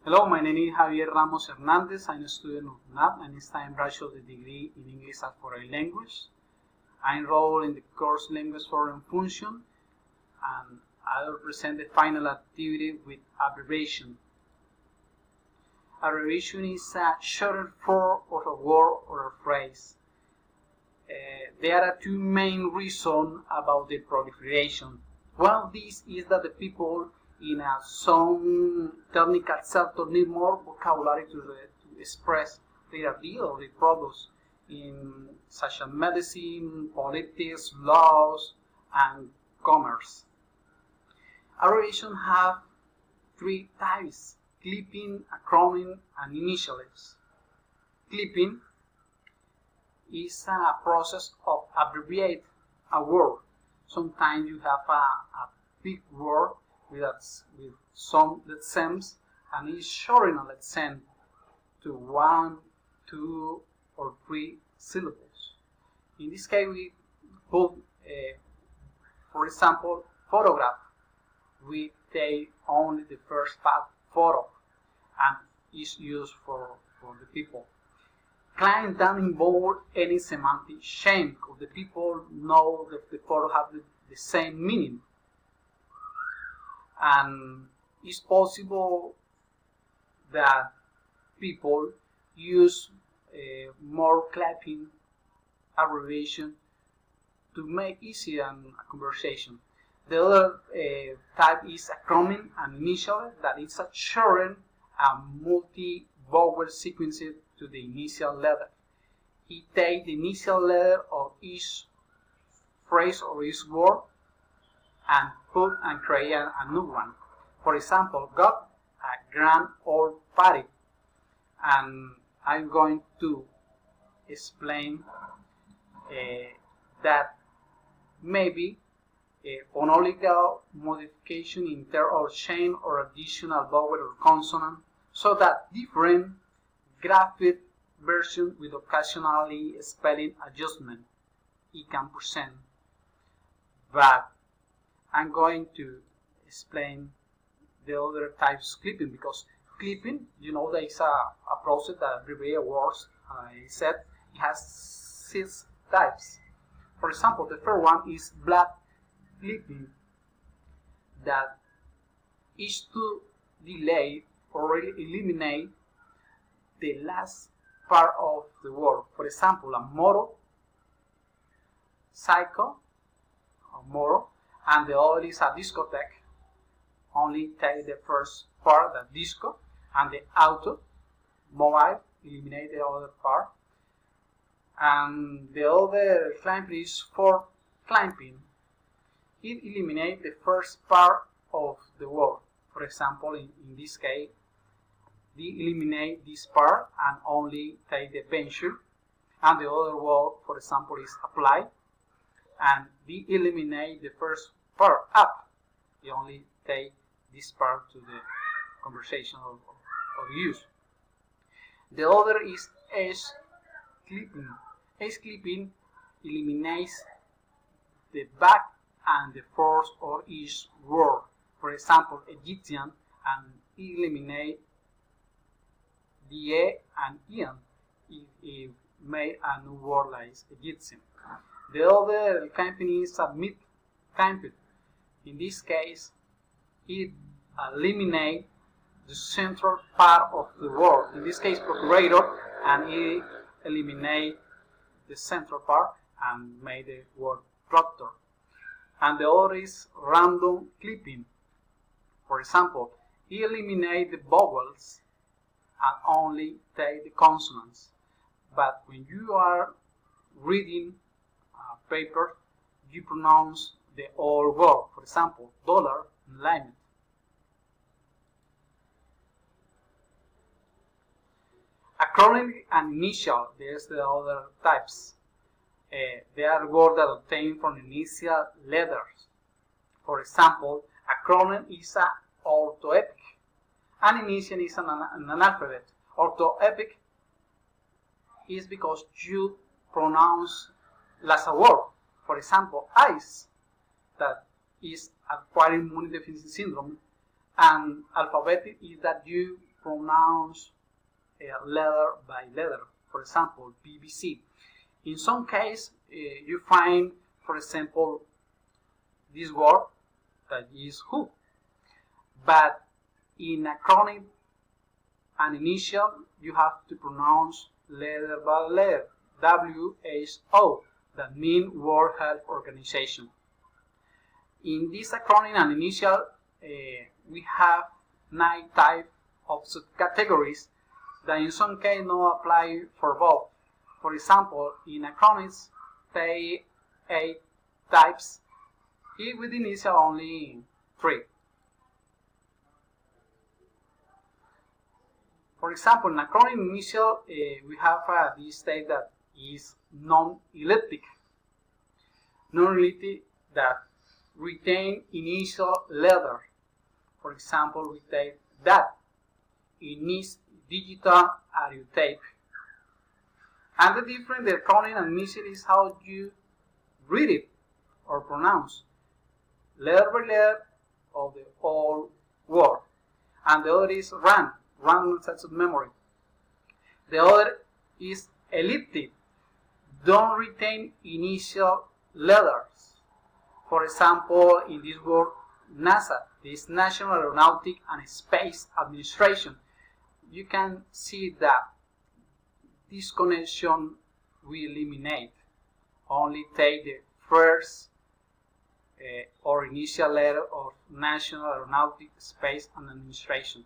Hello, my name is Javier Ramos Hernandez. I'm a student of NAP and it's time bachelor's degree in English as foreign language. I enrolled in the course Language Foreign Function and I will present the final activity with abbreviation. Abbreviation is a shorter form of a word or a phrase. There are two main reasons about the proliferation. One of these is that the people in some technical sector need more vocabulary to express their idea or their products in such as medicine, politics, laws, and commerce. Abbreviations have three types: clipping, acronym, and initials. Clipping is a process of abbreviate a word. Sometimes you have a big word with some letters and it's shortened a letter to 1, 2, or 3 syllables. In this case, we put, for example, photograph. We take only the first part, photo, and is used for the people. Client doesn't involve any semantic change because the people know that the photo have the same meaning. And it's possible that people use more clapping abbreviation to make easier a conversation. The other type is acronym and initial, that is a shortened and multi-vowel sequence to the initial letter. He takes the initial letter of each phrase or each word and put and create a new one. For example, got a grand old party, and I'm going to explain that maybe a phonological modification in terms of chain or additional vowel or consonant, so that different graphic version with occasionally spelling adjustment it can present. But I'm going to explain the other types of clipping, because clipping, you know, there is a process that abbreviates words. I said it has 6 types. For example, the first one is blood clipping, that is to delay or eliminate the last part of the word. For example, a moro, psycho, a moro, and the other is a discotheque. Only take the first part, the disco, and the auto, mobile, eliminate the other part. And the other clipping is for clipping. It eliminates the first part of the word. For example, in this case, they eliminate this part and only take the venture. And the other word, for example, is apply. And they eliminate the first part, up. They only take this part to the conversation of use. The other is edge clipping. Edge clipping eliminates the back and the force of each word. For example, Egyptian, and eliminate the E and Ian. It made a new word like Egyptian. The other campaign is submit campaign. In this case, it eliminates the central part of the word. In this case, procurator, and it eliminates the central part and made the word proctor. And the other is random clipping. For example, it eliminates the vowels and only take the consonants. But when you are reading paper, you pronounce the whole word. For example, dollar, limit. Acronym and initial, there's the other types. They are words that obtain from initial letters. For example, acronym is an orthoepic, and initial is an alphabet. Orthoepic is because you pronounce as a word. For example, ice, that is acquiring immunodeficiency syndrome, and alphabetic is that you pronounce letter by letter. For example, BBC. In some case, you find, for example, this word that is who. But in acronym and initial, you have to pronounce letter by letter. WHO, that means World Health Organization. In this acronym and initial, we have 9 types of subcategories that in some case no apply for both. For example, in acronyms, they 8 types, with initial only 3. For example, in acronym initial, we have this type that is non-elliptic. Non-elliptic that retain initial letter. For example, we take that in this digital audio tape. And the difference, the acronym and initial is how you read it or pronounce letter by letter of the whole word. And the other is random sets of memory. The other is elliptic, don't retain initial letters. For example, in this word NASA, this National Aeronautic and Space Administration, you can see that this connection we eliminate. Only take the first or initial letter of National Aeronautic, Space and Administration.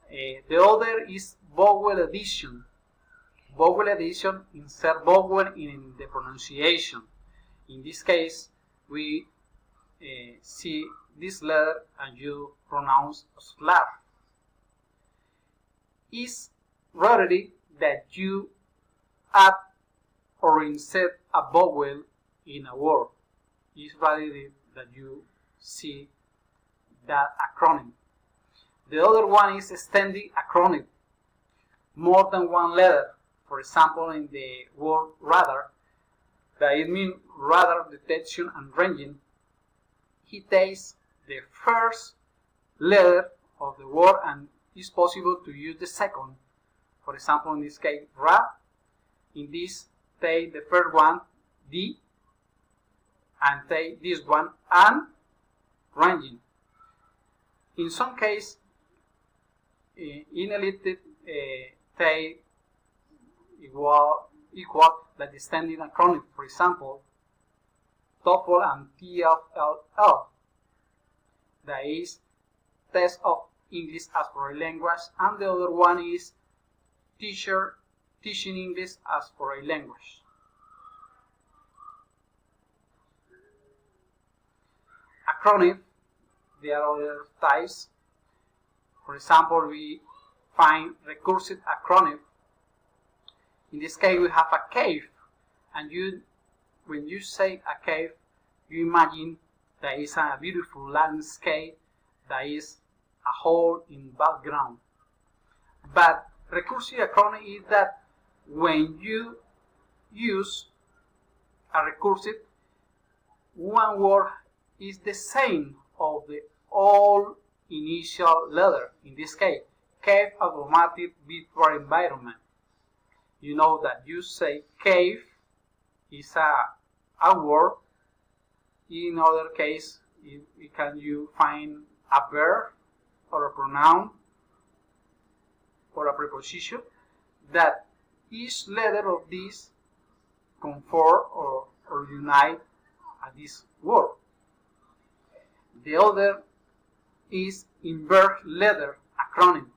The other is vowel addition. Vowel addition, insert vowel in the pronunciation. In this case, we see this letter and you pronounce slap. Is rarely that you add or insert a vowel in a word. It's rarely that you see that acronym. The other one is extended acronym, more than one letter. For example, in the word radar, that it means radar detection and ranging, he takes the first letter of the word and it's possible to use the second. For example, in this case, ra. In this, take the first one, D, and take this one, and ranging. In some case, in elliptic, take equal like the standing acronym. For example, TOEFL and TFLL. That is Test of English as Foreign Language, and the other one is Teaching English as Foreign Language. Acronym, there are other types. For example, we find recursive acronym. In this case, we have a cave, and when you say a cave, you imagine there is a beautiful landscape, that is a hole in background. But recursive acronym is that when you use a recursive, one word is the same of the all initial letter. In this case, cave automatic virtual environment. You know that you say cave is a word. In other case, can you find a verb or a pronoun or a preposition that each letter of this conform or unite at this word. The other is inverse letter acronym.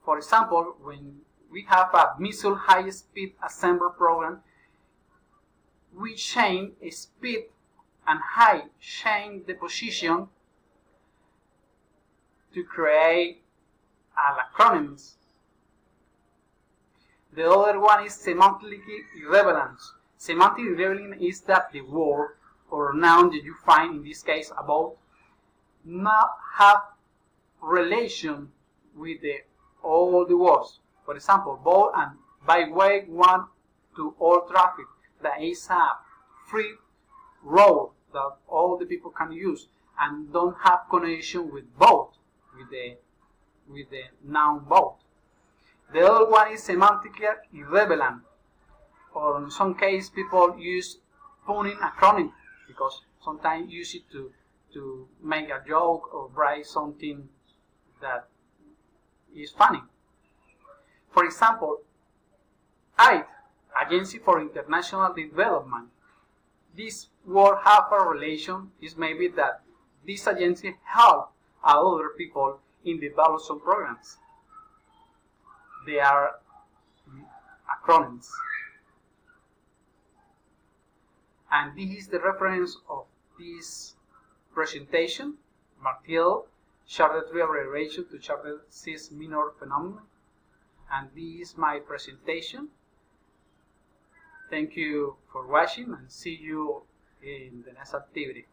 For example, when we have a missile high-speed assembly program, we change speed and height, change the position to create acronyms. The other one is semantic irrelevance. Semantic irrelevance is that the word or noun that you find in this case about not have relation with all the words. For example, boat and byway one to all traffic. That is a free road that all the people can use and don't have connection with both, with the with the noun both. The other one is semantically irrelevant, or in some cases people use punning acronym because sometimes use it to make a joke or write something that is funny. For example, AID, Agency for International Development. This word have a relation is maybe that this agency help other people in development programs. They are acronyms. And this is the reference of this presentation, Martial, Charter 3 Abbreviation to Charter 6 Minor Phenomenon. And this is my presentation. Thank you for watching and see you in the next activity.